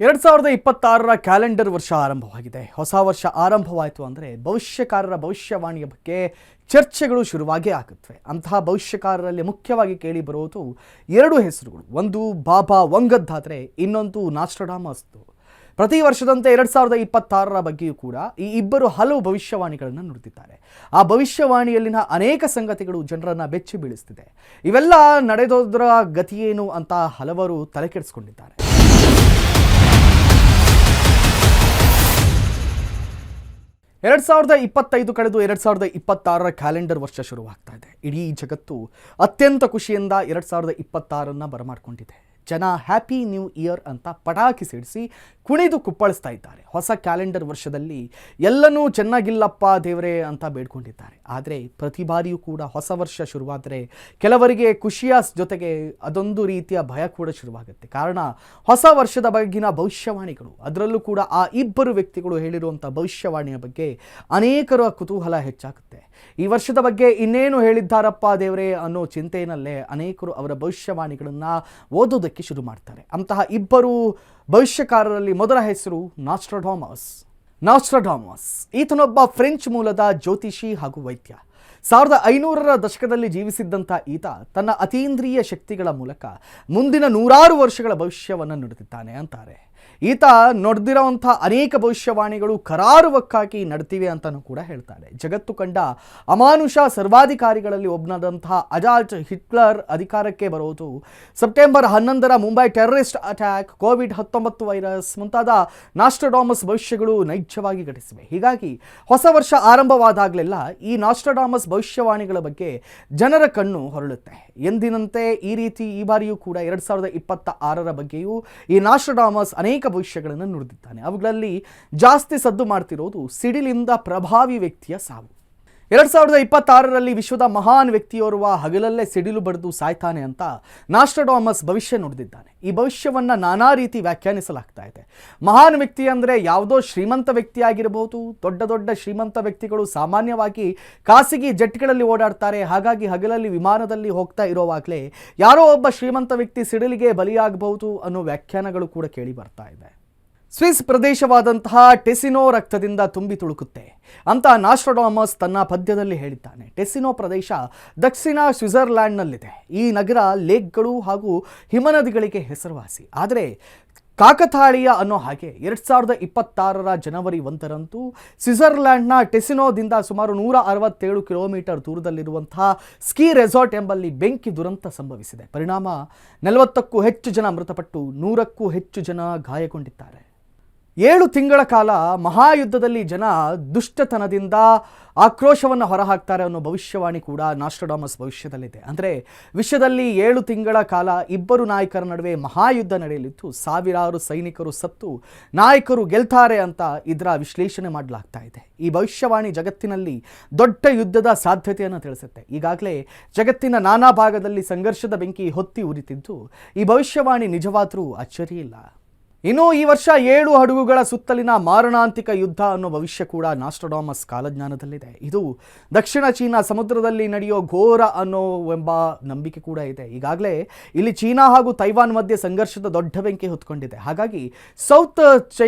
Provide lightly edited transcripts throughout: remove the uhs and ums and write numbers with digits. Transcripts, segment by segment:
2026ರ calendar ವರ್ಷ ಆರಂಭವಾಗಿದೆ. ಹೊಸ ವರ್ಷ ಆರಂಭವಾಯಿತು ಅಂದರೆ ಭವಿಷ್ಯಕಾರರ ಭವಿಷ್ಯವಾಣಿಯ ಬಗ್ಗೆ ಚರ್ಚೆಗಳು ಶುರುವಾಗೇ ಆಗುತ್ತವೆ. ಅಂತಹ ಭವಿಷ್ಯಕಾರರಲ್ಲಿ ಮುಖ್ಯವಾಗಿ ಕೇಳಿ ಬರುವುದು ಎರಡು ಹೆಸರುಗಳು. ಒಂದು ಬಾಬಾ ವಂಗದ್ದಾದರೆ ಇನ್ನೊಂದು ನಾಸ್ಟ್ರಡಾಮಸ್ದು. ಪ್ರತಿ ವರ್ಷದಂತೆ 2026ರ ಬಗ್ಗೆಯೂ ಕೂಡ ಈ ಇಬ್ಬರು ಹಲವು ಭವಿಷ್ಯವಾಣಿಗಳನ್ನು ನುಡಿದಿದ್ದಾರೆ. ಆ ಭವಿಷ್ಯವಾಣಿಯಲ್ಲಿನ ಅನೇಕ ಸಂಗತಿಗಳು ಜನರನ್ನು ಬೆಚ್ಚಿ ಬೀಳಿಸ್ತಿದೆ. ಇವೆಲ್ಲ ನಡೆದೋದರ ಗತಿಯೇನು ಅಂತ ಹಲವರು ತಲೆ ಕೆಡಿಸ್ಕೊಂಡಿದ್ದಾರೆ. 2025 ಕಳೆದು 2026ರ ಕ್ಯಾಲೆಂಡರ್ ವರ್ಷ ಶುರುವಾಗ್ತಾ ಇದೆ. ಇಡೀ ಜಗತ್ತು ಅತ್ಯಂತ ಖುಷಿಯಿಂದ 2026ನ್ನು ಬರಮಾಡಿಕೊಂಡಿದೆ. ಜನ ಹ್ಯಾಪಿ ನ್ಯೂ ಇಯರ್ ಅಂತ ಪಟಾಕಿ ಸಿಡಿಸಿ ಕುಣಿದು ಕುಪ್ಪಳಿಸ್ತಾ ಇದ್ದಾರೆ. ಹೊಸ ಕ್ಯಾಲೆಂಡರ್ ವರ್ಷದಲ್ಲಿ ಎಲ್ಲನೂ ಚೆನ್ನಾಗಿಲ್ಲಪ್ಪ ದೇವರೇ ಅಂತ ಬೇಡ್ಕೊಂಡಿದ್ದಾರೆ. ಆದರೆ ಪ್ರತಿ ಬಾರಿಯೂ ಕೂಡ ಹೊಸ ವರ್ಷ ಶುರುವಾದರೆ ಕೆಲವರಿಗೆ ಖುಷಿಯ ಜೊತೆಗೆ ಅದೊಂದು ರೀತಿಯ ಭಯ ಕೂಡ ಶುರುವಾಗುತ್ತೆ. ಕಾರಣ ಹೊಸ ವರ್ಷದ ಬಗ್ಗಿನ ಭವಿಷ್ಯವಾಣಿಗಳು, ಅದರಲ್ಲೂ ಕೂಡ ಆ ಇಬ್ಬರು ವ್ಯಕ್ತಿಗಳು ಹೇಳಿರುವಂಥ ಭವಿಷ್ಯವಾಣಿಯ ಬಗ್ಗೆ ಅನೇಕರ ಕುತೂಹಲ ಹೆಚ್ಚಾಗುತ್ತೆ. ಈ ವರ್ಷದ ಬಗ್ಗೆ ಇನ್ನೇನು ಹೇಳಿದ್ದಾರಪ್ಪ ದೇವರೇ ಅನ್ನೋ ಚಿಂತೆಯಲ್ಲೇ ಅನೇಕರು ಅವರ ಭವಿಷ್ಯವಾಣಿಗಳನ್ನು ಓದೋದಕ್ಕೆ ಶುರು ಮಾಡ್ತಾರೆ. ಅಂತಹ ಇಬ್ಬರು ಭವಿಷ್ಯಕಾರರಲ್ಲಿ ಮೊದಲ ಹೆಸರು ನಾಸ್ಟ್ರಡಾಮಸ್. ಈತನೊಬ್ಬ ಫ್ರೆಂಚ್ ಮೂಲದ ಜ್ಯೋತಿಷಿ ಹಾಗೂ ವೈದ್ಯ. 1500ರ ದಶಕದಲ್ಲಿ ಜೀವಿಸಿದ್ದಂಥ ಈತ ತನ್ನ ಅತೀಂದ್ರಿಯ ಶಕ್ತಿಗಳ ಮೂಲಕ ಮುಂದಿನ 100 ವರ್ಷಗಳ ಭವಿಷ್ಯವನ್ನು ನುಡಿದಿದ್ದಾನೆ ಅಂತಾರೆ. ಈತ ನುಡಿದಿರೋಂಥ ಅನೇಕ ಭವಿಷ್ಯವಾಣಿಗಳು ಕರಾರುವಕ್ಕಾಗಿ ನಡ್ತಿವೆ ಅಂತಲೂ ಕೂಡ ಹೇಳ್ತಾರೆ. ಜಗತ್ತು ಕಂಡ ಅಮಾನುಷ ಸರ್ವಾಧಿಕಾರಿಗಳಲ್ಲಿ ಒಬ್ಬನಾದಂತಹ ಅಡಾಲ್ಫ್ ಹಿಟ್ಲರ್ ಅಧಿಕಾರಕ್ಕೆ ಬರೋದು, ಸೆಪ್ಟೆಂಬರ್ 11ರ ಮುಂಬೈ ಟೆರರಿಸ್ಟ್ ಅಟ್ಯಾಕ್, ಕೋವಿಡ್-19 ವೈರಸ್ ಮುಂತಾದ ನಾಸ್ಟ್ರಡಾಮಸ್ ಭವಿಷ್ಯಗಳು ನೈಜವಾಗಿ ಘಟಿಸಿವೆ. ಹೀಗಾಗಿ ಹೊಸ ವರ್ಷ ಆರಂಭವಾದಾಗಲೆಲ್ಲ ಈ ನಾಸ್ಟ್ರಡಾಮಸ್ ಭವಿಷ್ಯವಾಣಿಗಳ ಬಗ್ಗೆ ಜನರ ಕಣ್ಣು ಹೊರಳುತ್ತೆ. ಎಂದಿನಂತೆ ಈ ಬಾರಿಯೂ ಕೂಡ 2026ರ ಬಗ್ಗೆಯೂ ಈ ನಾಸ್ಟ್ರಡಾಮಸ್ ಅನೇಕ ಭವಿಷ್ಯಗಳನ್ನು ನುಡಿದಿದ್ದಾನೆ. ಅವುಗಳಲ್ಲಿ ಜಾಸ್ತಿ ಸದ್ದು ಮಾಡ್ತಿರೋದು ಸಿಡಿಲಿಂದ ಪ್ರಭಾವಿ ವ್ಯಕ್ತಿಯ ಸಾವು. 2026ರಲ್ಲಿ ವಿಶ್ವದ ಮಹಾನ್ ವ್ಯಕ್ತಿಯೋರ್ವ ಹಗಲಲ್ಲೇ ಸಿಡಿಲು ಬಡಿದು ಸಾಯ್ತಾನೆ ಅಂತ ನಾಸ್ಟ್ರಡಾಮಸ್ ಭವಿಷ್ಯ ನುಡಿದಿದ್ದಾನೆ. ಈ ಭವಿಷ್ಯವನ್ನು ನಾನಾ ರೀತಿ ವ್ಯಾಖ್ಯಾನಿಸಲಾಗ್ತಾ ಇದೆ. ಮಹಾನ್ ವ್ಯಕ್ತಿ ಅಂದರೆ ಯಾವುದೋ ಶ್ರೀಮಂತ ವ್ಯಕ್ತಿ ಆಗಿರಬಹುದು. ದೊಡ್ಡ ಶ್ರೀಮಂತ ವ್ಯಕ್ತಿಗಳು ಸಾಮಾನ್ಯವಾಗಿ ಖಾಸಗಿ ಜೆಟ್ಗಳಲ್ಲಿ ಓಡಾಡ್ತಾರೆ. ಹಾಗಾಗಿ ಹಗಲಲ್ಲಿ ವಿಮಾನದಲ್ಲಿ ಹೋಗ್ತಾ ಇರೋವಾಗಲೇ ಯಾರೋ ಒಬ್ಬ ಶ್ರೀಮಂತ ವ್ಯಕ್ತಿ ಸಿಡಿಲಿಗೆ ಬಲಿಯಾಗಬಹುದು ಅನ್ನೋ ವ್ಯಾಖ್ಯಾನಗಳು ಕೂಡ ಕೇಳಿ ಬರ್ತಾ ಇದೆ. ಸ್ವಿಸ್ ಪ್ರದೇಶವಾದಂತಹ ಟೆಸಿನೋ ರಕ್ತದಿಂದ ತುಂಬಿ ತುಳುಕುತ್ತೆ ಅಂತ ನಾಸ್ಟ್ರಡಾಮಸ್ ತನ್ನ ಪದ್ಯದಲ್ಲಿ ಹೇಳಿದ್ದಾನೆ. ಟೆಸಿನೋ ಪ್ರದೇಶ ದಕ್ಷಿಣ ಸ್ವಿಟ್ಜರ್ಲ್ಯಾಂಡ್ನಲ್ಲಿದೆ. ಈ ನಗರ ಲೇಕ್ಗಳು ಹಾಗೂ ಹಿಮನದಿಗಳಿಗೆ ಹೆಸರುವಾಸಿ. ಆದರೆ ಕಾಕತಾಳೀಯ ಅನ್ನೋ ಹಾಗೆ 2026ರ ಜನವರಿ 1ರಂದು ಸ್ವಿಟ್ಜರ್ಲ್ಯಾಂಡ್ನ ಟೆಸಿನೋದಿಂದ ಸುಮಾರು 167 ಕಿಲೋಮೀಟರ್ ದೂರದಲ್ಲಿರುವಂತಹ ಸ್ಕೀ ರೆಸಾರ್ಟ್ ಎಂಬಲ್ಲಿ ಬೆಂಕಿ ದುರಂತ ಸಂಭವಿಸಿದೆ. ಪರಿಣಾಮ 40ಕ್ಕೂ ಹೆಚ್ಚು ಜನ ಮೃತಪಟ್ಟು 100ಕ್ಕೂ ಹೆಚ್ಚು ಜನ ಗಾಯಗೊಂಡಿದ್ದಾರೆ. 7 ತಿಂಗಳ ಕಾಲ ಮಹಾಯುದ್ಧದಲ್ಲಿ ಜನ ದುಷ್ಟತನದಿಂದ ಆಕ್ರೋಶವನ್ನು ಹೊರಹಾಕ್ತಾರೆ ಅನ್ನೋ ಭವಿಷ್ಯವಾಣಿ ಕೂಡ ನಾಸ್ಟ್ರಡಾಮಸ್ ಭವಿಷ್ಯದಲ್ಲಿದೆ. ಅಂದರೆ ವಿಶ್ವದಲ್ಲಿ 7 ತಿಂಗಳ ಕಾಲ ಇಬ್ಬರು ನಾಯಕರ ನಡುವೆ ಮಹಾಯುದ್ಧ ನಡೆಯಲಿದ್ದು ಸಾವಿರಾರು ಸೈನಿಕರು ಸತ್ತು ನಾಯಕರು ಗೆಲ್ತಾರೆ ಅಂತ ಇದರ ವಿಶ್ಲೇಷಣೆ ಮಾಡಲಾಗ್ತಾ ಇದೆ. ಈ ಭವಿಷ್ಯವಾಣಿ ಜಗತ್ತಿನಲ್ಲಿ ದೊಡ್ಡ ಯುದ್ಧದ ಸಾಧ್ಯತೆಯನ್ನು ತಿಳಿಸುತ್ತೆ. ಈಗಾಗಲೇ ಜಗತ್ತಿನ ನಾನಾ ಭಾಗದಲ್ಲಿ ಸಂಘರ್ಷದ ಬೆಂಕಿ ಹೊತ್ತಿ ಉರಿತಿದ್ದು ಈ ಭವಿಷ್ಯವಾಣಿ ನಿಜವಾದರೂ ಅಚ್ಚರಿಯಿಲ್ಲ. ಇನ್ನು ಈ ವರ್ಷ 7 ಹಡಗುಗಳ ಸುತ್ತಲಿನ ಮಾರಣಾಂತಿಕ ಯುದ್ಧ ಅನ್ನೋ ಭವಿಷ್ಯ ಕೂಡ ನಾಸ್ಟ್ರಡಾಮಸ್ ಕಾಲಜ್ಞಾನದಲ್ಲಿದೆ. ಇದು ದಕ್ಷಿಣ ಚೀನಾ ಸಮುದ್ರದಲ್ಲಿ ನಡೆಯೋ ಘೋರ ಎಂಬ ನಂಬಿಕೆ ಕೂಡ ಇದೆ. ಈಗಾಗಲೇ ಇಲ್ಲಿ ಚೀನಾ ಹಾಗೂ ತೈವಾನ್ ಮಧ್ಯೆ ಸಂಘರ್ಷದ ದೊಡ್ಡ ಬೆಂಕಿ ಹೊತ್ಕೊಂಡಿದೆ. ಹಾಗಾಗಿ ಸೌತ್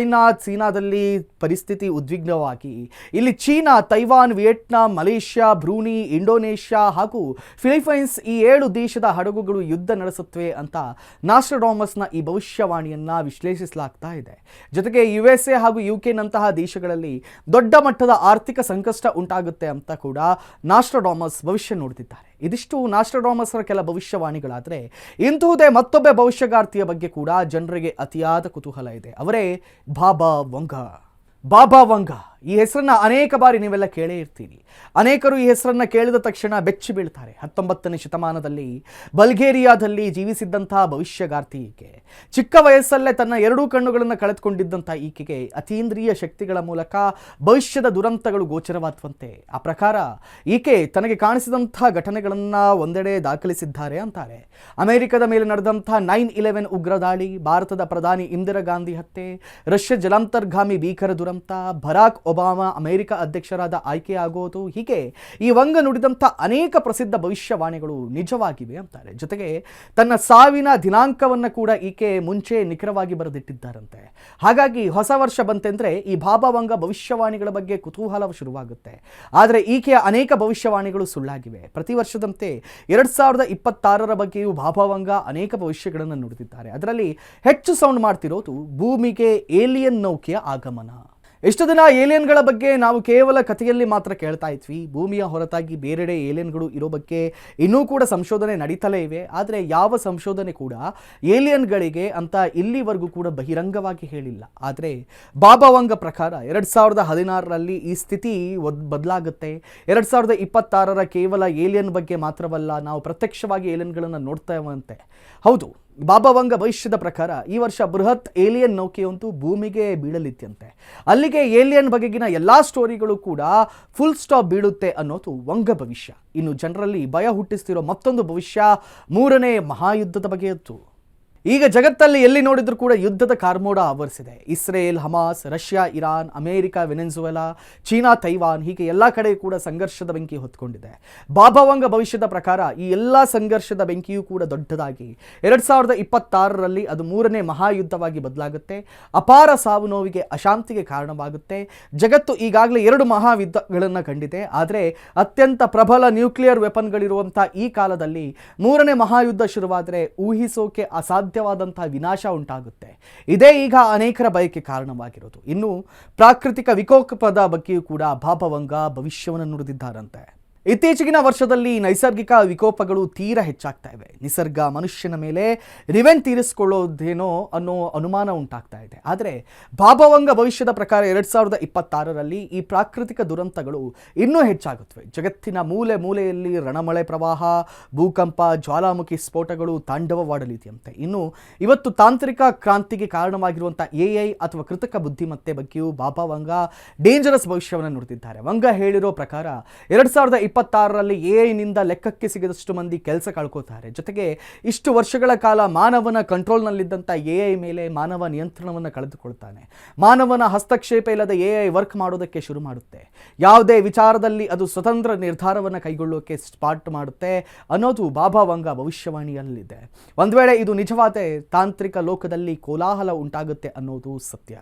ಚೀನಾದಲ್ಲಿ ಪರಿಸ್ಥಿತಿ ಉದ್ವಿಗ್ನವಾಗಿ ಇಲ್ಲಿ China, Taiwan, Vietnam, Malaysia, Brunei, Indonesia ಹಾಗೂ ಫಿಲಿಪೈನ್ಸ್ ಈ 7 ದೇಶದ ಹಡಗುಗಳು ಯುದ್ಧ ನಡೆಸುತ್ತವೆ ಅಂತ ನಾಸ್ಟ್ರಡಾಮಸ್ನ ಈ ಭವಿಷ್ಯವಾಣಿಯನ್ನು ವಿಶ್ಲೇಷಿಸಲಾಗ್ತಾ ಇದೆ. ಜೊತೆಗೆ USA ಹಾಗೂ UK ನಂತಹ ದೇಶಗಳಲ್ಲಿ ದೊಡ್ಡ ಮಟ್ಟದ ಆರ್ಥಿಕ ಸಂಕಷ್ಟ ಉಂಟಾಗುತ್ತೆ ಅಂತ ಕೂಡ ನಾಸ್ಟ್ರಡಾಮಸ್ ಭವಿಷ್ಯ ನುಡಿದಿದ್ದಾರೆ. ಇದಿಷ್ಟು ನಾಸ್ಟ್ರಡಾಮಸ್ರ ಕೆಲ ಭವಿಷ್ಯವಾಣಿಗಳಾದರೆ ಇಂತಹುದೇ ಮತ್ತೊಬ್ಬ ಭವಿಷ್ಯಗಾರ್ತಿಯ ಬಗ್ಗೆ ಕೂಡ ಜನರಿಗೆ ಅತಿಯಾದ ಕುತೂಹಲ ಇದೆ. ಅವರೇ ಬಾಬಾ ವಂಗ. ಈ ಹೆಸರನ್ನ ಅನೇಕ ಬಾರಿ ನೀವೆಲ್ಲ ಕೇಳೇ ಇರ್ತೀರಿ. ಅನೇಕರು ಈ ಹೆಸರನ್ನ ಕೇಳಿದ ತಕ್ಷಣ ಬೆಚ್ಚಿ ಬೀಳ್ತಾರೆ. 19ನೇ ಶತಮಾನದಲ್ಲಿ ಬಲ್ಗೇರಿಯಾದಲ್ಲಿ ಜೀವಿಸಿದ್ದಂತಹ ಭವಿಷ್ಯಗಾರ್ತಿ ಈಕೆ. ಚಿಕ್ಕ ವಯಸ್ಸಲ್ಲೇ ತನ್ನ 2 ಕಣ್ಣುಗಳನ್ನು ಕಳೆದುಕೊಂಡಿದ್ದಂಥ ಈಕೆಗೆ ಅತೀಂದ್ರಿಯ ಶಕ್ತಿಗಳ ಮೂಲಕ ಭವಿಷ್ಯದ ದುರಂತಗಳು ಗೋಚರವಾಗುವಂತೆ. ಆ ಪ್ರಕಾರ ಈಕೆ ತನಗೆ ಕಾಣಿಸಿದಂಥ ಘಟನೆಗಳನ್ನು ಒಂದೆಡೆ ದಾಖಲಿಸಿದ್ದಾರೆ ಅಂತಾರೆ. ಅಮೆರಿಕದ ಮೇಲೆ ನಡೆದಂಥ 9/11 ಉಗ್ರ ದಾಳಿ, ಭಾರತದ ಪ್ರಧಾನಿ ಇಂದಿರಾ ಗಾಂಧಿ ಹತ್ಯೆ, ರಷ್ಯಾ ಜಲಾಂತರ್ಗಾಮಿ ಭೀಕರ ದುರಂತ, ಬರಾಕ್ ಒಬಾಮಾ ಅಮೆರಿಕ ಅಧ್ಯಕ್ಷರಾದ ಆಯ್ಕೆಯಾಗೋದು, ಹೀಗೆ ಈ ವಂಗ ನುಡಿದಂಥ ಅನೇಕ ಪ್ರಸಿದ್ಧ ಭವಿಷ್ಯವಾಣಿಗಳು ನಿಜವಾಗಿವೆ ಅಂತಾರೆ. ಜೊತೆಗೆ ತನ್ನ ಸಾವಿನ ದಿನಾಂಕವನ್ನು ಕೂಡ ಈಕೆ ಮುಂಚೆ ನಿಖರವಾಗಿ ಬರೆದಿಟ್ಟಿದ್ದಾರಂತೆ. ಹಾಗಾಗಿ ಹೊಸ ವರ್ಷ ಬಂತೆಂದರೆ ಈ ಬಾಬಾ ವಂಗ ಭವಿಷ್ಯವಾಣಿಗಳ ಬಗ್ಗೆ ಕುತೂಹಲ ಶುರುವಾಗುತ್ತೆ. ಆದರೆ ಈಕೆಯ ಅನೇಕ ಭವಿಷ್ಯವಾಣಿಗಳು ಸುಳ್ಳಾಗಿವೆ. ಪ್ರತಿ ವರ್ಷದಂತೆ 2026ರ ಬಗ್ಗೆಯೂ ಬಾಬಾ ವಂಗ ಅನೇಕ ಭವಿಷ್ಯಗಳನ್ನು ನುಡಿದಿದ್ದಾರೆ. ಅದರಲ್ಲಿ ಹೆಚ್ಚು ಸೌಂಡ್ ಮಾಡ್ತಿರೋದು ಭೂಮಿಗೆ ಏಲಿಯನ್ ನೌಕೆಯ ಆಗಮನ. ಎಷ್ಟು ದಿನ ಏಲಿಯನ್ಗಳ ಬಗ್ಗೆ ನಾವು ಕೇವಲ ಕಥೆಯಲ್ಲಿ ಮಾತ್ರ ಕೇಳ್ತಾ ಇದ್ವಿ. ಭೂಮಿಯ ಹೊರತಾಗಿ ಬೇರೆಡೆ ಏಲಿಯನ್ಗಳು ಇರೋ ಬಗ್ಗೆ ಇನ್ನೂ ಕೂಡ ಸಂಶೋಧನೆ ನಡೀತಲೇ ಇವೆ. ಆದರೆ ಯಾವ ಸಂಶೋಧನೆ ಕೂಡ ಏಲಿಯನ್ಗಳಿಗೆ ಅಂತ ಇಲ್ಲಿವರೆಗೂ ಕೂಡ ಬಹಿರಂಗವಾಗಿ ಹೇಳಿಲ್ಲ. ಆದರೆ ಬಾಬಾ ವಂಗ ಪ್ರಕಾರ 2016ರಲ್ಲಿ ಈ ಸ್ಥಿತಿ ಬದಲಾಗುತ್ತೆ. 2026ರ ಕೇವಲ ಏಲಿಯನ್ ಬಗ್ಗೆ ಮಾತ್ರವಲ್ಲ, ನಾವು ಪ್ರತ್ಯಕ್ಷವಾಗಿ ಏಲಿಯನ್ಗಳನ್ನು ನೋಡ್ತೇವಂತೆ. ಹೌದು, ಬಾಬಾ ವಂಗ ಭವಿಷ್ಯದ ಪ್ರಕಾರ ಈ ವರ್ಷ ಬೃಹತ್ ಏಲಿಯನ್ ನೌಕೆಯಂತೂ ಭೂಮಿಗೆ ಬೀಳಲಿತ್ಯಂತೆ. ಅಲ್ಲಿಗೆ ಏಲಿಯನ್ ಬಗೆಗಿನ ಎಲ್ಲ ಸ್ಟೋರಿಗಳು ಕೂಡ ಫುಲ್ ಸ್ಟಾಪ್ ಬೀಳುತ್ತೆ ಅನ್ನೋದು ವಂಗ ಭವಿಷ್ಯ. ಇನ್ನು ಜನರಲ್ಲಿ ಭಯ ಹುಟ್ಟಿಸ್ತಿರೋ ಮತ್ತೊಂದು ಭವಿಷ್ಯ 3ನೇ ಮಹಾಯುದ್ಧದ ಬಗೆಯದ್ದು. ಈಗ ಜಗತ್ತಲ್ಲಿ ಎಲ್ಲಿ ನೋಡಿದ್ರೂ ಕೂಡ ಯುದ್ಧದ ಕಾರ್ಮೋಡ ಆವರಿಸಿದೆ. Israel, Hamas, Russia, Iran, America, Venezuela, China, Taiwan, ಹೀಗೆ ಎಲ್ಲ ಕಡೆ ಕೂಡ ಸಂಘರ್ಷದ ಬೆಂಕಿ ಹೊತ್ಕೊಂಡಿದೆ. ಬಾಬಾ ವಂಗ ಭವಿಷ್ಯದ ಪ್ರಕಾರ ಈ ಎಲ್ಲ ಸಂಘರ್ಷದ ಬೆಂಕಿಯೂ ಕೂಡ ದೊಡ್ಡದಾಗಿ 2026ರಲ್ಲಿ ಅದು 3ನೇ ಮಹಾಯುದ್ಧವಾಗಿ ಬದಲಾಗುತ್ತೆ. ಅಪಾರ ಸಾವು ನೋವಿಗೆ, ಅಶಾಂತಿಗೆ ಕಾರಣವಾಗುತ್ತೆ. ಜಗತ್ತು ಈಗಾಗಲೇ 2 ಮಹಾಯುದ್ಧಗಳನ್ನು ಕಂಡಿದೆ. ಆದರೆ ಅತ್ಯಂತ ಪ್ರಬಲ ನ್ಯೂಕ್ಲಿಯರ್ ವೆಪನ್ಗಳಿರುವಂಥ ಈ ಕಾಲದಲ್ಲಿ 3ನೇ ಮಹಾಯುದ್ಧ ಶುರುವಾದರೆ ಊಹಿಸೋಕೆ ಅಸಾಧ್ಯವಾದಂತಹ ವಿನಾಶ ಉಂಟಾಗುತ್ತೆ. ಇದೇ ಈಗ ಅನೇಕರ ಭಯಕ್ಕೆ ಕಾರಣವಾಗಿರೋದು. ಇನ್ನು ಪ್ರಾಕೃತಿಕ ವಿಕೋಪದ ಬಗ್ಗೆಯೂ ಕೂಡ ಬಾಬಾ ವಂಗ ಭವಿಷ್ಯವನ್ನು ನುಡಿದಿದ್ದಾರಂತೆ. ಇತ್ತೀಚೆಗಿನ ವರ್ಷದಲ್ಲಿ ನೈಸರ್ಗಿಕ ವಿಕೋಪಗಳು ತೀರಾ ಹೆಚ್ಚಾಗ್ತಾ ಇವೆ. ನಿಸರ್ಗ ಮನುಷ್ಯನ ಮೇಲೆ ರಿವೆಂಜ್ ತೀರಿಸಿಕೊಳ್ಳೋದೇನೋ ಅನ್ನೋ ಅನುಮಾನ ಉಂಟಾಗ್ತಾ ಇದೆ. ಆದರೆ ಬಾಬಾ ವಂಗ ಭವಿಷ್ಯದ ಪ್ರಕಾರ 2026ರಲ್ಲಿ ಈ ಪ್ರಾಕೃತಿಕ ದುರಂತಗಳು ಇನ್ನೂ ಹೆಚ್ಚಾಗುತ್ತವೆ. ಜಗತ್ತಿನ ಮೂಲೆ ಮೂಲೆಯಲ್ಲಿ ರಣಮಳೆ ಪ್ರವಾಹ, ಭೂಕಂಪ, ಜ್ವಾಲಾಮುಖಿ ಸ್ಫೋಟಗಳು ತಾಂಡವವಾಡಲಿದೆಯಂತೆ. ಇನ್ನು ಇವತ್ತು ತಾಂತ್ರಿಕ ಕ್ರಾಂತಿಗೆ ಕಾರಣವಾಗಿರುವಂಥ AI ಅಥವಾ ಕೃತಕ ಬುದ್ಧಿಮತ್ತೆ ಬಗ್ಗೆಯೂ ಬಾಬಾ ವಂಗ ಡೇಂಜರಸ್ ಭವಿಷ್ಯವನ್ನು ನುಡಿದಿದ್ದಾರೆ. ವಂಗ ಹೇಳಿರೋ ಪ್ರಕಾರ 2026ರಲ್ಲಿ AI ನಿಂದ ಲೆಕ್ಕಕ್ಕೆ ಸಿಗದಷ್ಟು ಮಂದಿ ಕೆಲಸ ಕಳ್ಕೋತಾರೆ. ಜೊತೆಗೆ ಇಷ್ಟು ವರ್ಷಗಳ ಕಾಲ ಮಾನವನ ಕಂಟ್ರೋಲ್ನಲ್ಲಿದ್ದಂಥ AI ಮೇಲೆ ಮಾನವ ನಿಯಂತ್ರಣವನ್ನು ಕಳೆದುಕೊಳ್ತಾನೆ. ಮಾನವನ ಹಸ್ತಕ್ಷೇಪ ಇಲ್ಲದ AI ವರ್ಕ್ ಮಾಡೋದಕ್ಕೆ ಶುರು ಮಾಡುತ್ತೆ. ಯಾವುದೇ ವಿಚಾರದಲ್ಲಿ ಅದು ಸ್ವತಂತ್ರ ನಿರ್ಧಾರವನ್ನು ಕೈಗೊಳ್ಳೋಕೆ ಸ್ಟಾರ್ಟ್ ಮಾಡುತ್ತೆ ಅನ್ನೋದು ಬಾಬಾ ವಂಗ ಭವಿಷ್ಯವಾಣಿಯಲ್ಲಿದೆ. ಒಂದು ವೇಳೆ ಇದು ನಿಜವಾದ ತಾಂತ್ರಿಕ ಲೋಕದಲ್ಲಿ ಕೋಲಾಹಲ ಉಂಟಾಗುತ್ತೆ ಅನ್ನೋದು ಸತ್ಯ.